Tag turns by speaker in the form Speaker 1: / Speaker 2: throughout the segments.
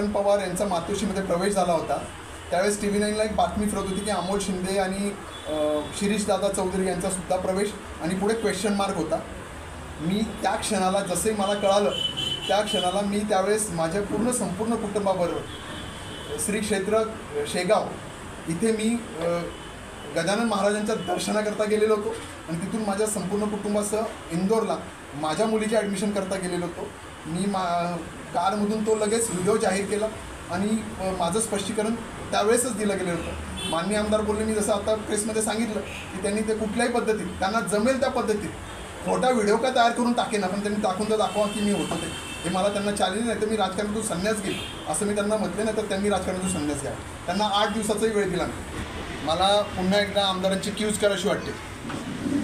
Speaker 1: शरद पवार यांचा मातोश्रीमध्ये प्रवेश झाला होता त्यावेळेस TV9ला एक बातमी फिरत होती की अमोल शिंदे आणि शिरीषदादा चौधरी यांचासुद्धा प्रवेश आणि पुढे क्वेश्चन मार्क होता. मी त्या क्षणाला जसे मला कळालं त्या क्षणाला मी त्यावेळेस माझ्या संपूर्ण कुटुंबाबरोबर श्री क्षेत्र शेगाव इथे मी गजानन महाराजांच्या दर्शनाकरता गेलेलो होतो आणि तिथून माझ्या संपूर्ण कुटुंबासह इंदोरला माझ्या मुलीचे ॲडमिशन करता गेलेलो होतो. मी कारमधून तो लगेच व्हिडिओ जाहीर केला आणि माझं स्पष्टीकरण त्यावेळेसच दिलं गेलं होतं. माननीय आमदार बोलले, मी जसं आता प्रेसमध्ये सांगितलं की त्यांनी ते कुठल्याही पद्धतीत त्यांना जमेल त्या पद्धतीत खोटा व्हिडिओ का तयार करून टाकेन, आपण त्यांनी टाकून तर दाखवा की मी होतो ते. हे मला त्यांना चॅलेंज नाही तर मी राजकारणातून संन्यास घेईल असं मी त्यांना म्हटले नाही तर त्यांनी राजकारणातून संन्यास घ्या. त्यांना 8 दिवसाचाही वेळ दिला नाही. मला पुन्हा एकदा आमदारांची क्यूज करायची वाटते.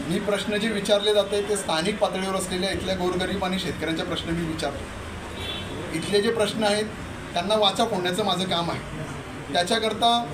Speaker 1: मी प्रश्न जे विचारले जाते ते स्थानिक पातळीवर असलेल्या इथल्या गोरगरीब आणि शेतकऱ्यांचे प्रश्न मी विचारतो. इथले जे प्रश्न आहेत त्यांना वाचा फोडण्याचं माझं काम आहे. त्याच्याकरता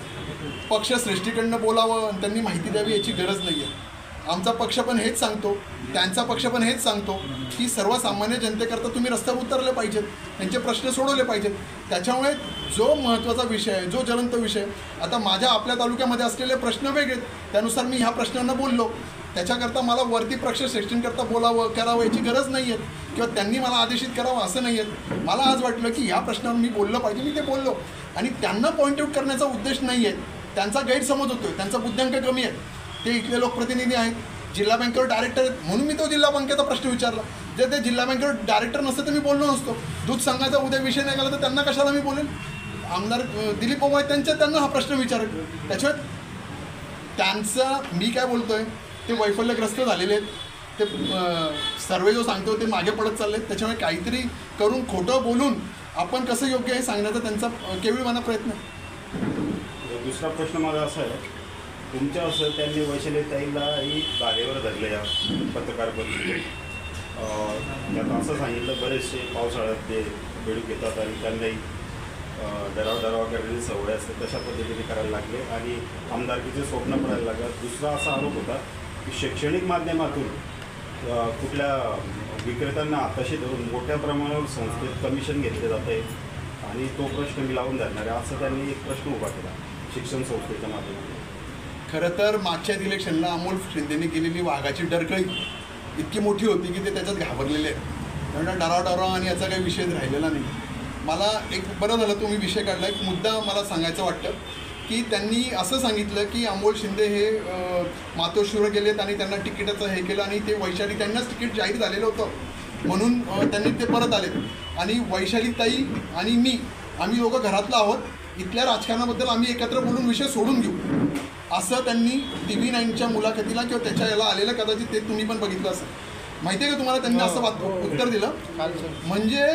Speaker 1: पक्षश्रेष्ठीकडनं बोलावं आणि त्यांनी माहिती द्यावी याची गरज नाही आहे. आमचा पक्ष पण हेच सांगतो, त्यांचा पक्ष पण हेच सांगतो की सर्वसामान्य जनतेकरता तुम्ही रस्त्यावर उतरले पाहिजेत, त्यांचे प्रश्न सोडवले पाहिजेत. त्याच्यामुळे जो महत्त्वाचा विषय आहे, जो ज्वलंत विषय, आता माझ्या आपल्या तालुक्यामध्ये असलेले प्रश्न वेगळेत, त्यानुसार मी ह्या प्रश्नांना बोललो. त्याच्याकरता मला वरती पक्षश्रेष्ठींकरता बोलावं करावं याची गरज नाही आहे किंवा त्यांनी मला आदेशित करावं असं नाही आहे. मला आज वाटलं की ह्या प्रश्नावर मी बोललं पाहिजे, मी ते बोललो. आणि त्यांना पॉईंट आऊट करण्याचा उद्देश नाही आहे, त्यांचा गैरसमज होतो, त्यांचा बुद्ध्यांक कमी आहे. ते इथले लोकप्रतिनिधी आहेत, जिल्हा बँकेवर डायरेक्टर आहेत, म्हणून मी तो जिल्हा बँकेचा प्रश्न विचारला. जर ते जिल्हा बँकेवर डायरेक्टर नसतं तर मी बोललो नसतो. दूध संघाचा उद्या विषय नाही गेला तर त्यांना कशाला मी बोलेल. आमदार दिलीप ओवाळ त्यांना हा प्रश्न विचारेल. त्याच्यात त्यांचं मी काय बोलतोय ते वैफल्यग्रस्त झालेले आहेत. ते सर्वे जो सांगतो ते मागे पडत चालले आहेत. त्याच्यामुळे काहीतरी करून खोटं बोलून आपण कसं योग्य आहे सांगण्याचा त्यांचा केवळीवाना प्रयत्न.
Speaker 2: दुसरा प्रश्न माझा असा आहे, तुमच्या असं त्यांनी वैशालीताईलाही जागेवर धरले या पत्रकार परिषदेत. त्यात असं सांगितलं बरेचसे पावसाळ्यात ते बेडूक येतात आणि त्यांनाही डराव करण्याची सवय असते, तशा पद्धतीने करायला लागले आणि आमदारकीचे स्वप्न पडायला लागलं. दुसरा असा आरोप होता की शैक्षणिक माध्यमातून कुठल्या विक्रेत्यांना आताशी धरून मोठ्या प्रमाणावर संस्थेत कमिशन घेतले जात आहे आणि तो प्रश्न मी लावून धरणार आहे असं त्यांनी एक प्रश्न उभा केला शिक्षण संस्थेच्या माध्यमातून.
Speaker 1: खरं तर मागच्या इलेक्शनला अमोल शिंदेने केलेली वाघाची डरकळी इतकी मोठी होती की ते त्याच्यात घाबरलेले आहेत. त्यामुळे डराव आणि याचा काही विषय राहिलेला नाही. मला एक बरं झालं तुम्ही विषय काढला. एक मुद्दा मला सांगायचं वाटतं की त्यांनी असं सांगितलं की अमोल शिंदे हे मातोश्रीवर गेलेत आणि त्यांना तिकिटाचं हे केलं आणि ते वैशाली त्यांनाच तिकीट जाहीर झालेलं होतं म्हणून त्यांनी ते परत आलेत आणि वैशालीताई आणि मी आम्ही दोघं घरातलं आहोत, इथल्या राजकारणाबद्दल आम्ही एकत्र बोलून विषय सोडून घेऊ असं त्यांनी TV9च्या मुलाखतीला किंवा त्याच्या याला आलेलं कदाचित ते तुम्ही पण बघितलं असं. माहिती आहे का तुम्हाला त्यांनी असं उत्तर दिलं. म्हणजे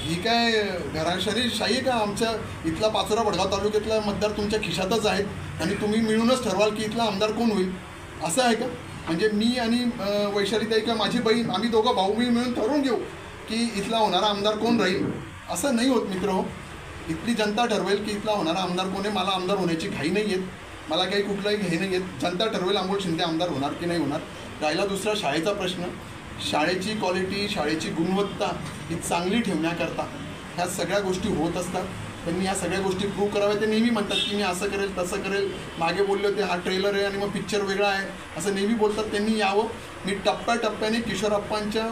Speaker 1: ही काय घराशाही आहे का? आमच्या इथला पाचोरा वडगाव तालुक्यातला मतदार तुमच्या खिशातच आहेत आणि तुम्ही मिळूनच ठरवाल की इथला आमदार कोण होईल असं आहे का? म्हणजे मी आणि वैशालीताई किंवा माझी बहीण आम्ही दोघं भाऊ मिळून ठरवून घेऊ की इथला होणारा आमदार कोण राहील असं नाही होत मित्र हो. इथली जनता ठरवेल की इथला होणारा आमदार कोण आहे. मला आमदार होण्याची घाई नाही आहेत, मला काही कुठलाही घाई नाही आहेत. जनता ठरवेल अमोल शिंदे आमदार होणार की नाही होणार. राहिला दुसरा शाळेचा प्रश्न. शाळेची क्वालिटी, शाळेची गुणवत्ता ही चांगली ठेवण्याकरता ह्या सगळ्या गोष्टी होत असतात. त्यांनी ह्या सगळ्या गोष्टी प्रूव्ह कराव्या. ते नेहमी म्हणतात की मी असं करेल तसं करेल, मागे बोलले होते हा ट्रेलर आहे आणि मग पिक्चर वेगळा आहे असं नेहमी बोलतात. त्यांनी यावं. मी टप्प्याटप्प्याने किशोरप्पांच्या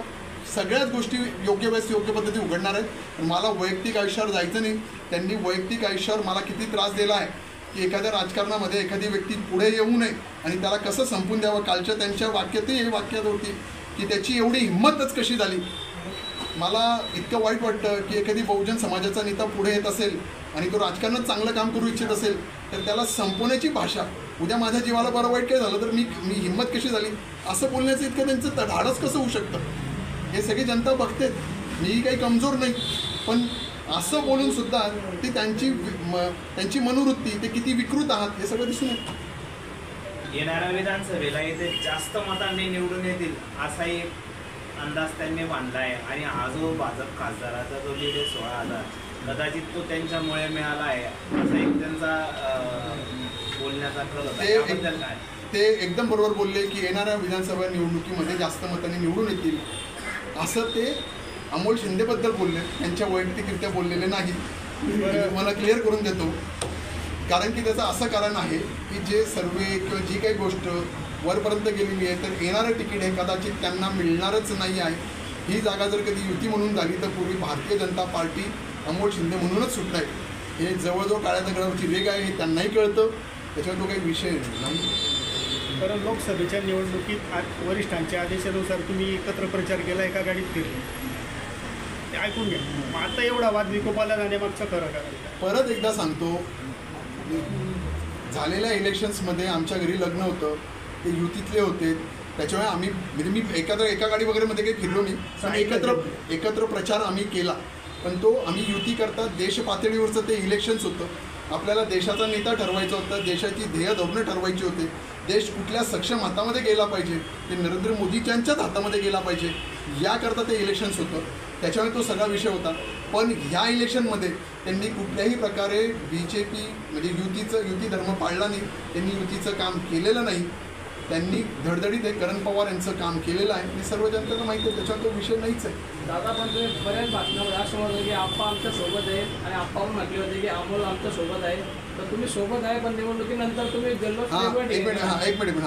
Speaker 1: सगळ्याच गोष्टी योग्य वेळेस योग्य पद्धती उघडणार आहेत. मला वैयक्तिक आयुष्यावर जायचं नाही. त्यांनी वैयक्तिक आयुष्यावर मला किती त्रास दिला आहे की एखाद्या राजकारणामध्ये एखादी व्यक्ती पुढे येऊ नये आणि त्याला कसं संपून द्यावं. कालच्या त्यांच्या वाक्यातही हे वाक्यात होती की त्याची एवढी हिंमतच कशी झाली. मला इतकं वाईट वाटतं की एखादी बहुजन समाजाचा नेता पुढे येत असेल आणि तो राजकारणात चांगलं काम करू इच्छित असेल तर त्याला संपवण्याची भाषा. उद्या माझ्या जीवाला बरं वाईट काय झालं तर मी हिंमत कशी झाली असं बोलण्याचं इतकं त्यांचं धाडस कसं होऊ शकतं हे सगळी जनता बघते. मी काही कमजोर नाही पण असं बोलून सुद्धा ती त्यांची मनोवृत्ती ते किती विकृत आहात हे सगळं दिसून येतं.
Speaker 3: येणाऱ्या विधानसभेला इथे जास्त मतांनी निवडून येतील असा एक अंदाज त्यांनी बांधला आहे आणि हा जो भाजप खासदाराचा जो लीड आहे 16,000 कदाचित तो त्यांच्यामुळे मिळाला आहे असा एक त्यांचा बोलण्याचा कल होता. त्याबद्दल काय?
Speaker 1: ते एकदम बरोबर बोलले की येणाऱ्या विधानसभा निवडणुकीमध्ये जास्त मतांनी निवडून येतील असं ते अमोल शिंदेबद्दल बोलले, त्यांच्या वैयक्तिकरित्या बोललेले नाही. मला क्लिअर करून देतो, कारण की त्याचं असं कारण आहे की जे सर्वे किंवा जी काही गोष्ट वरपर्यंत गेलेली आहे तर येणारं तिकीट हे कदाचित त्यांना मिळणारच नाही आहे. ही जागा जर कधी युती म्हणून झाली तर पूर्वी भारतीय जनता पार्टी अमोल शिंदे म्हणूनच सुटणार आहे. हे जवळजवळ काळ्या दगडावरची रेग आहे, हे त्यांनाही कळतं, त्याच्यावर तो काही विषय नाही.
Speaker 4: कारण लोकसभेच्या निवडणुकीत वरिष्ठांच्या आदेशानुसार तुम्ही एकत्र प्रचार केला, एका गाडीत फिरले, ते ऐकून घ्या. मग आता एवढा वाद विकोपाला जाण्यामागचं खरं कारण
Speaker 1: परत एकदा सांगतो, झालेल्या इलेक्शन्समध्ये आमच्या घरी लग्न होतं, ते युतीतले होते, त्याच्यामुळे आम्ही म्हणजे मी एका गाडी वगैरेमध्ये काही फिरलो नाही, पण एकत्र प्रचार आम्ही केला. पण तो आम्ही युती करता देश पातळीवरचं ते इलेक्शन्स होतं. आपल्याला देशाचा नेता ठरवायचा होता, देशाची ध्येय धोरणं ठरवायची होते, देश कुठल्या सक्षम हातामध्ये गेला पाहिजे, ते नरेंद्र मोदींच्याच हातामध्ये गेला पाहिजे, याकरता ते इलेक्शन्स होतं. त्याच्यामुळे तो सगळा विषय होता. पण ह्या इलेक्शनमध्ये त्यांनी कुठल्याही प्रकारे BJP म्हणजे युती धर्म पाळला नाही, त्यांनी युतीचं काम केलेलं नाही. त्यांनी धडधडीत हे करण पवार यांचं काम केलेलं आहे, हे सर्व जनतेला माहिती आहे, त्याच्यात तो विषय नाहीच आहे.
Speaker 5: दादा, पण तुम्ही बऱ्याच बातम्यामध्ये असं म्हणलं की आप्पा आमच्या सोबत आहे आणि आप्पा पण म्हटले होते की अमोल आमच्या सोबत आहे. तर तुम्ही सोबत आहे, पण निवडणुकीनंतर तुम्ही जल्लोष
Speaker 1: एक मिनिट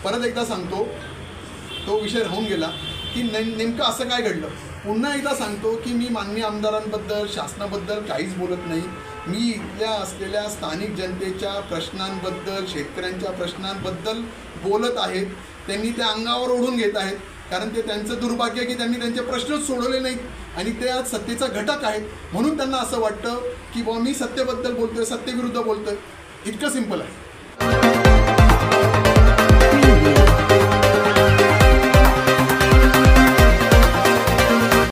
Speaker 1: परत एकदा सांगतो, तो विषय राहून गेला की नेमकं असं काय घडलं. पुन्हा एकदा सांगतो की मी माननीय आमदारांबद्दल, शासनाबद्दल काहीच बोलत नाही. मी इथल्या असलेल्या स्थानिक जनतेच्या प्रश्नांबद्दल, शेतकऱ्यांच्या प्रश्नांबद्दल बोलत आहेत. त्यांनी ते अंगावर ओढून घेत आहेत, कारण ते त्यांचं दुर्भाग्य आहे की त्यांनी त्यांचे प्रश्नच सोडवले नाहीत आणि ते आज सत्तेचा घटक आहेत. म्हणून त्यांना असं वाटतं की बुवा मी सत्तेबद्दल बोलतोय, सत्तेविरुद्ध बोलतोय. इतकं सिंपल आहे.